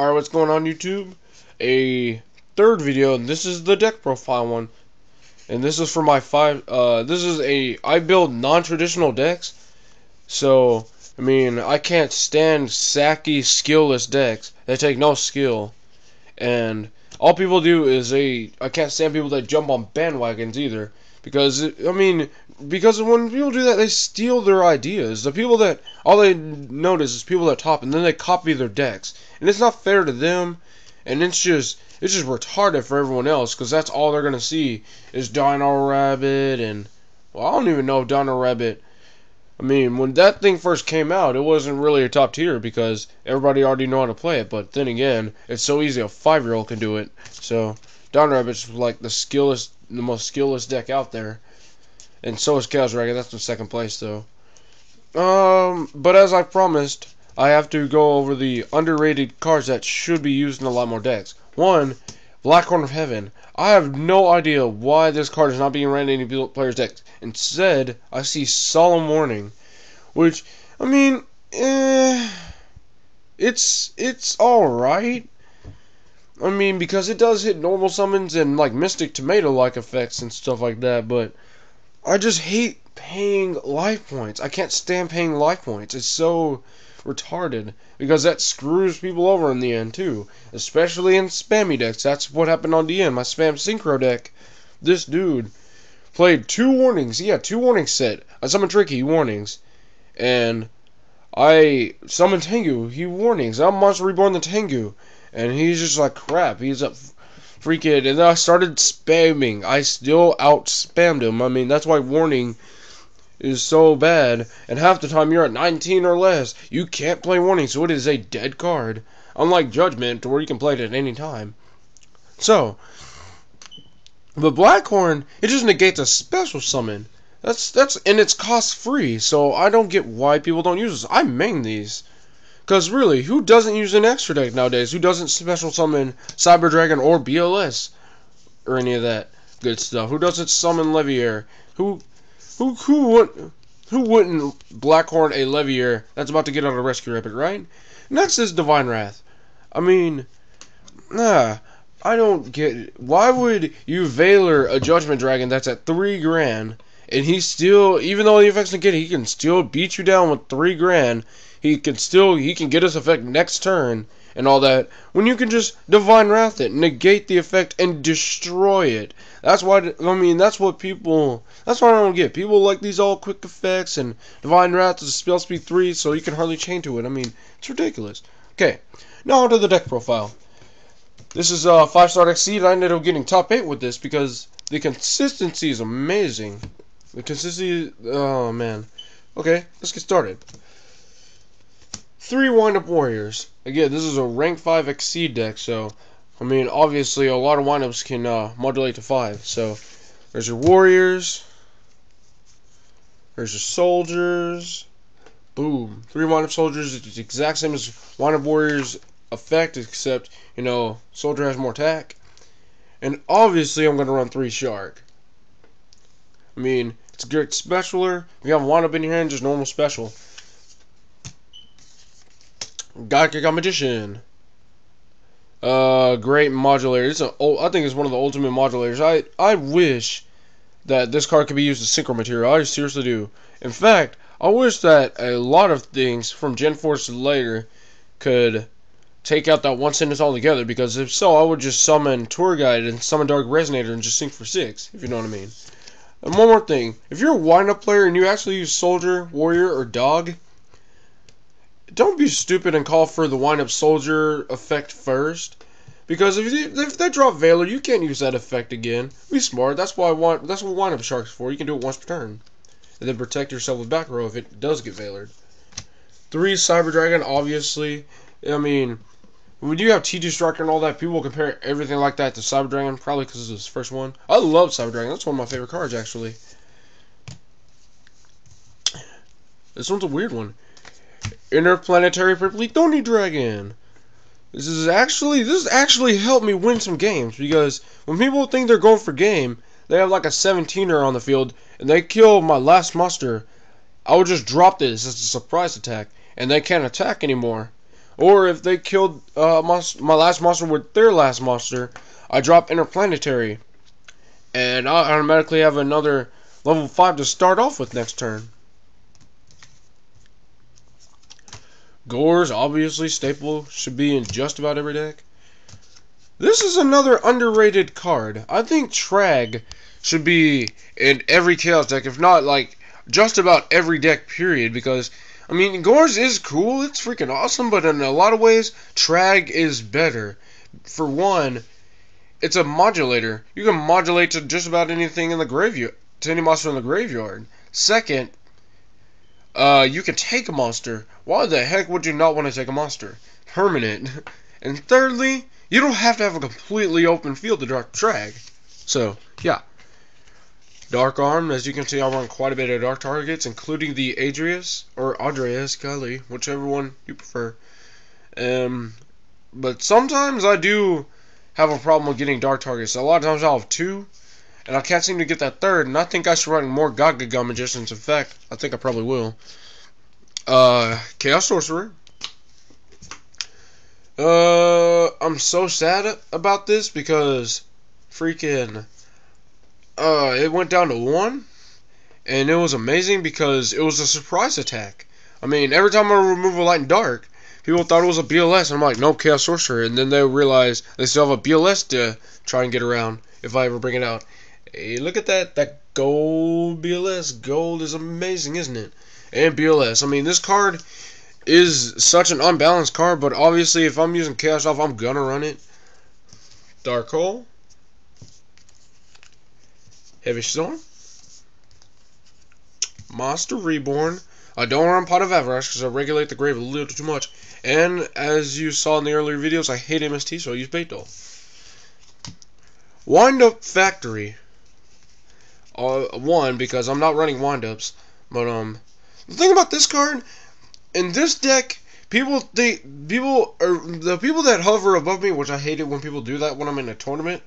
Alright, what's going on YouTube? A third video, and this is the deck profile one. And this is for my I build non-traditional decks. So, I mean, I can't stand sacky, skillless decks. They take no skill. And all people do is I can't stand people that jump on bandwagons either. Because, because when people do that, they steal their ideas. The people that, all they notice is people that top, and then they copy their decks. And it's not fair to them, and it's just retarded for everyone else, because that's all they're going to see is Dino Rabbit, and, well, I don't even know Dino Rabbit. I mean, when that thing first came out, it wasn't really a top tier, because everybody already know how to play it, but then again, it's so easy, a 5-year-old can do it. So, Dino Rabbit's like the most skillless deck out there. And so is Chaos Dragon. That's in second place, though. But as I promised, I have to go over the underrated cards that should be used in a lot more decks. One, Blackhorn of Heaven. I have no idea why this card is not being ran in any player's decks. Instead, I see Solemn Warning, which, I mean, it's alright. I mean, because it does hit normal summons and, like, Mystic Tomato-like effects and stuff like that, but I just hate paying life points. I can't stand paying life points. It's so retarded, because that screws people over in the end, too. Especially in spammy decks. That's what happened on DN, my spam synchro deck. This dude played 2 warnings. He had 2 warnings set. I summoned Tricky, warnings. And I summoned Tengu, he warnings. I'm Monster Reborn the Tengu. And he's just like, crap, he's a freaking, and then I started spamming. I still out-spammed him. I mean, that's why Warning is so bad. And half the time you're at 19 or less, you can't play Warning, so it is a dead card. Unlike Judgment, where you can play it at any time. So, but Blackhorn, it just negates a special summon. And it's cost-free, so I don't get why people don't use this. I main these. Because really, who doesn't use an extra deck nowadays? Who doesn't special summon Cyber Dragon or BLS or any of that good stuff? Who doesn't summon Leviair? Who wouldn't Blackhorn a Leviair that's about to get out of Rescue Rabbit, right? Next is Divine Wrath. I mean, I don't get it. Why would you Valor a Judgment Dragon that's at 3 grand and he still, even though the effects negate, he can still beat you down with 3 grand. He can get his effect next turn and all that, when you can just Divine Wrath it, negate the effect, and destroy it. That's why, I mean, that's what I don't get. People like these all quick effects, and Divine Wrath is spell speed 3, so you can hardly chain to it. I mean, it's ridiculous. Okay, now onto the deck profile. This is a 5-star deck seed. I ended up getting top 8 with this because the consistency is amazing. The consistency, oh man. Okay, let's get started. 3 Wind-Up Warriors. Again, this is a rank 5 Exceed deck, so, I mean, obviously a lot of windups can modulate to 5. So, there's your Warriors. There's your Soldiers. Boom. 3 Wind-Up Soldiers. It's the exact same as Wind-Up Warriors effect, except, you know, Soldier has more attack. And obviously, I'm going to run 3 Shark. I mean, it's a great specialer. If you have a Wind-Up in your hand, just normal special. Gaikaka Magician. Great modulator. I think it's one of the ultimate modulators. I wish that this card could be used as synchro material. I seriously do. In fact, I wish that a lot of things from Gen Force to later could take out that one sentence altogether, because if so, I would just summon Tour Guide and summon Dark Resonator and just sync for 6, if you know what I mean. And one more thing. If you're a wind-up player and you actually use Soldier, Warrior, or Dog, don't be stupid and call for the wind-up Soldier effect first, because if they drop Valor, you can't use that effect again. Be smart. That's what wind-up Shark's for. You can do it once per turn, and then protect yourself with back row if it does get Valored. 3 Cyber Dragon, obviously. I mean, when you have TG Striker and all that, people compare everything like that to Cyber Dragon, probably because it's his first one. I love Cyber Dragon. That's one of my favorite cards, actually. This one's a weird one. Interplanetary Purpley Dragon. This has actually helped me win some games, because when people think they're going for game, they have like a 17er on the field and they kill my last monster. I would just drop this as a surprise attack and they can't attack anymore. Or if they killed my last monster with their last monster, I drop Interplanetary. And I automatically have another level 5 to start off with next turn. Gorz, obviously, staple, should be in just about every deck. This is another underrated card. I think Trag should be in every Chaos deck, if not, like, just about every deck, period, because, I mean, Gorz is cool, it's freaking awesome, but in a lot of ways, Trag is better. For one, it's a modulator. You can modulate to just about anything in the graveyard, to any monster in the graveyard. Second, you can take a monster. Why the heck would you not want to take a monster? Permanent. And thirdly, you don't have to have a completely open field to drop Trag. So, yeah. Dark Arm, as you can see, I run quite a bit of dark targets, including the Adrius, or Adrius, golly, whichever one you prefer. But sometimes I do have a problem with getting dark targets. A lot of times I'll have 2, and I can't seem to get that 3rd, and I think I should run more Gaga Magicians. In fact, I think I probably will. Chaos Sorcerer. I'm so sad about this because freaking it went down to 1, and it was amazing because it was a surprise attack. I mean, every time I remove a light and dark, people thought it was a BLS, and I'm like, no, Chaos Sorcerer, and then they realize they still have a BLS to try and get around if I ever bring it out. Hey, look at that gold BLS. Gold is amazing, isn't it? And BLS. I mean, this card is such an unbalanced card, but obviously if I'm using Chaos off, I'm gonna run it. Dark Hole. Heavy Storm. Monster Reborn. I don't run Pot of Avarice because I regulate the grave a little too much. And as you saw in the earlier videos, I hate MST, so I use Bait Doll. Wind Up Factory. 1, because I'm not running wind-ups. But the thing about this card, in this deck, the people that hover above me, which I hate it when people do that when I'm in a tournament,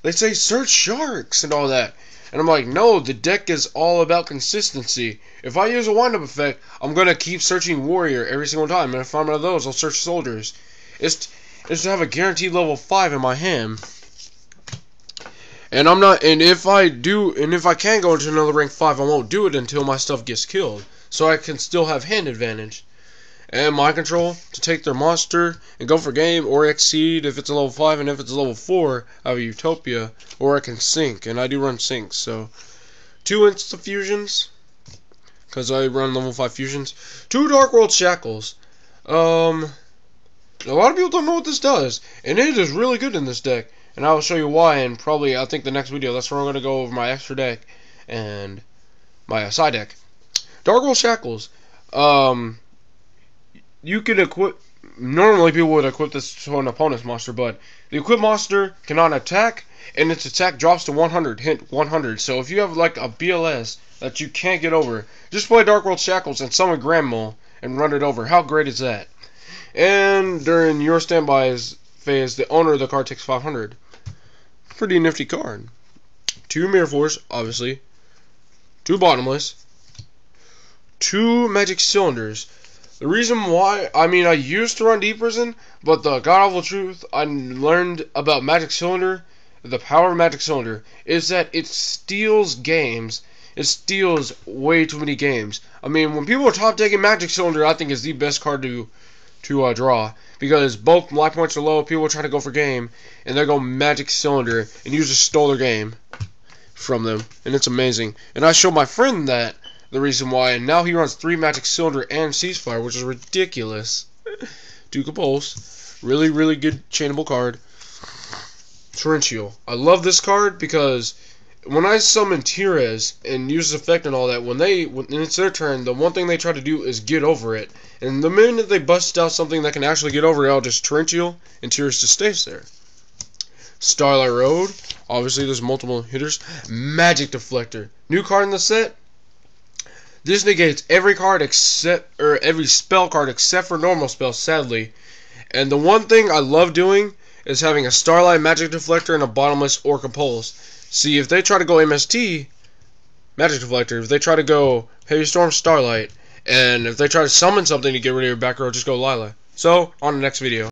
they say search sharks and all that. And I'm like, no, the deck is all about consistency. If I use a wind-up effect, I'm gonna keep searching warrior every single time, and if I'm out of those, I'll search soldiers. It's to have a guaranteed level 5 in my hand. And I'm not, and if I can go into another rank 5, I won't do it until my stuff gets killed, so I can still have hand advantage. And Mind Control to take their monster and go for game, or exceed if it's a level 5, and if it's a level 4, I have a Utopia, or I can sync, and I do run syncs. So 2 Insta Fusions, because I run level 5 fusions. 2 Dark World Shackles. A lot of people don't know what this does, and it is really good in this deck. And I will show you why, and probably, I think, the next video. That's where I'm going to go over my extra deck and my side deck. Dark World Shackles. You can equip... Normally, people would equip this to an opponent's monster, but the equipped monster cannot attack, and its attack drops to 100. Hint, 100. So if you have, like, a BLS that you can't get over, just play Dark World Shackles and summon Grand Mole and run it over. How great is that? And during your standbys phase, the owner of the card takes 500. Pretty nifty card. 2 Mirror Force, obviously. 2 Bottomless. 2 Magic Cylinders. The reason why, I mean, I used to run Deep Prison, but the god-awful truth I learned about Magic Cylinder, the power of Magic Cylinder, is that it steals games. It steals way too many games. I mean, when people are top-decking Magic Cylinder, I think is the best card to draw, because both life points are low, people are trying to go for game, and they go Magic Cylinder, and you just stole their game from them, and it's amazing. And I showed my friend that, the reason why, and now he runs 3 Magic Cylinder and Ceasefire, which is ridiculous. Duke of Pulse, really, really good chainable card. Torrential. I love this card because when I summon Tyrez and use his effect and all that, when it's their turn, the one thing they try to do is get over it. And the minute they bust out something that can actually get over it, I'll just Torrential, and Tyrez just stays there. Starlight Road. Obviously, there's multiple hitters. Magic Deflector. New card in the set. This negates every card except, or every spell card except for normal spells, sadly. And the one thing I love doing is having a Starlight, Magic Deflector, and a Bottomless Orca Pulse. See, if they try to go MST, Magic Deflector. If they try to go Heavy Storm, Starlight. And if they try to summon something to get rid of your back row, just go Lila. So, on the next video.